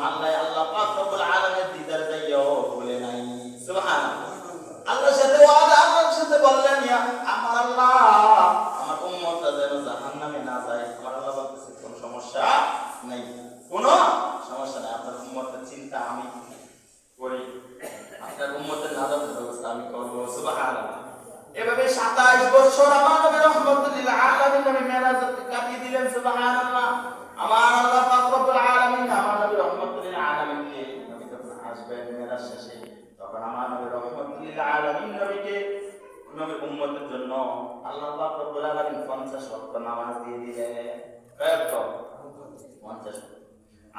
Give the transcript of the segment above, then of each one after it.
আল্লাহ আল্লাহ পাক রব্বুল আলামিনের দিদার যাইও বলে নাই। সুবহানাল্লাহ। আল্লাহর সাথে ওয়াদা, আল্লাহর সাথে বললেন ইয়া আমার আল্লাহ আমার উম্মতটা যেন জাহান্নামে না যায়। আমার আল্লাহ বলতেছে কোনো সমস্যা নেই, কোনো সমস্যা নেই, আপনার উম্মতের চিন্তা আমি করি, আপনার উম্মতের নাজাতের ব্যবস্থা আমি করব। সুবহানাল্লাহ। এভাবে 27 বছর আমার নবী রাহমাতুল লিল আলামিন নবী মেরাজ কাটিয়ে দিলেন। সুবহানাল্লাহ। আমার আল্লাহ পাক রব্বুল আলামিন আমার নবী রাহমাতুল লিল আলামিনকে নবী যখন আসবেন মেরাজ শেষে, তখন আমার নবী রাহমাতুল লিল আলামিন নবীকে নবীর উম্মতের জন্য আল্লাহ পাক রব্বুল আলামিন 50 ওয়াক্ত নামাজ দিয়ে দিলেন। কত? 50।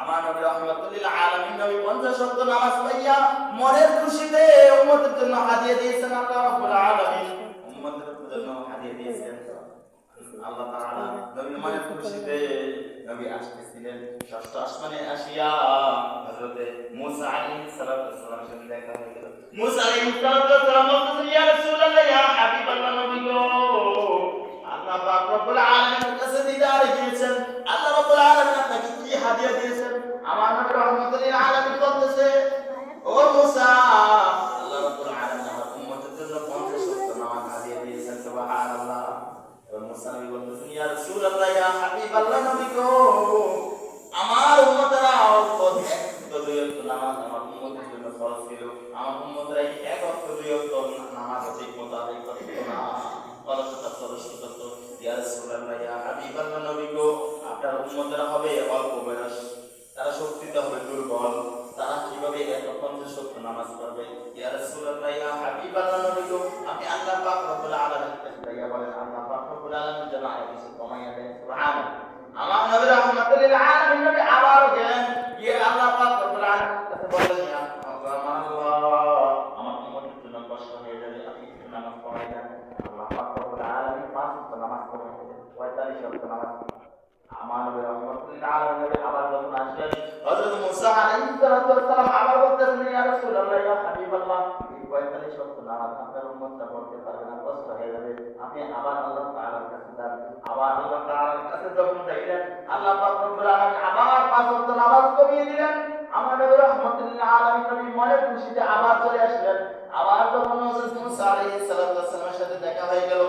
আমার নবী রাহমাতুল লিল আলামিন নবী 50 ওয়াক্ত নামাজ পড়িয়া মনের খুশিতে উম্মতের জন্য হাদিয়া দিয়েছেন। আল্লাহ রাব্বুল আলামিন উম্মতের জন্য হাদিয়া দিয়েছেন। আল্লাহ তাআলা নবীর মনের খুশিতে নবী আসতেছিলেন, ষষ্ঠ আসমানে আসিয়া হযরতে মুসা আলাইহিস সালামের সাথে দেখা হয়ে গেল। মুসা আলাইহিস সালাম বলতেছেন ইয়া রাসূলুল্লাহ ইয়া হাবিবাল্লাহ নবী গো, আল্লাহ পাক রব্বুল আলামিনের কাছে দিদার দিয়েছেন, আল্লাহ রাব্বুল আলামিন আপনাকে কি হাদিয়া দিয়েছেন? আমার নবী রাহমাতুল লিল আলামিন বলতেছে ও মুসা, আল্লাহ রাব্বুল আলামিন আমার উম্মতের জন্য 50 ওয়াক্ত নামাজ হাদিয়া দিয়েছেন। সুবহানাল্লাহ। মুসা নবী বলতেছেন ইয়া রাসূলুল্লাহ ইয়া হাবিবাল্লাহ নবী গো, আমার উম্মতরা অল্প দুই ওয়াক্ত নামাজ আমার উম্মতের জন্য ফরজ ছিল, আমার উম্মতরা এক ওয়াক্ত দুই ওয়াক্ত নামাজ ঠিকমতো আদায় করত না, অলসতা সরস্বত করত। ইয়া রাসূলুল্লাহ ইয়া হাবিবাল্লাহ নবী গো, আপনার উম্মতরা হবে অল্প বয়স, তারা শক্তিতে হবে দুর্বল, তারা কিভাবে এত 50 ওয়াক্ত নামাজ পড়বে? ইয়া রাসূলুল্লাহ ইয়া হাবিবাল্লাহ নবী গো, আপনি আল্লাহ পাক রব্বুল আলামিনের কাছে যাইয়া বলেন আল্লাহ পাক রব্বুল আলামিন যেন আরো কিছু কমাইয়া দেন। সুবহানাল্লাহ। আমার নবী রাহমাতুল লিল আলামিন নবী আবারও গেলেন, গিয়ে আল্লাহ পাক রব্বুল আলামিনের কাছে বললেন ইয়া আল্লাহ আমার উম্মতের জন্য কষ্ট হয়ে যাবে, আপনি একটু নামাজ পড়াই দেন। আল্লাহ পাক রব্বুল আলামিন 5 ওয়াক্ত নামাজ পড়াই দিলেন, 45 ওয়াক্ত নামাজ। আমার নবী রাহমাতুল লিল আলামিন নবী আবার যখন আসলেন, হযরত মুসা আলাইহিস সালাম আবার বলতেছেন ইয়া রাসূলুল্লাহ ইয়া হাবিবাল্লাহ, এই 45 ওয়াক্ত নামাজ আপনার উম্মতটা পড়তে পারবে না, কষ্ট হয়ে যাবে, আপনি আবার আল্লাহ তাআলার কাছে যান। আবার আল্লাহ তাআলার কাছে যখন যাইলেন, আল্লাহ পাক রব্বুল আলামিন আবার 5 ওয়াক্ত নামাজ কমিয়ে দিলেন। আমার নবী রাহমাতুল লিল আলামিন নবী মনের খুশিতে আবার চলে আসলেন। আবার যখন হযরত মুসা আলাইহিস সালামের সাথে দেখা হয়ে গেল,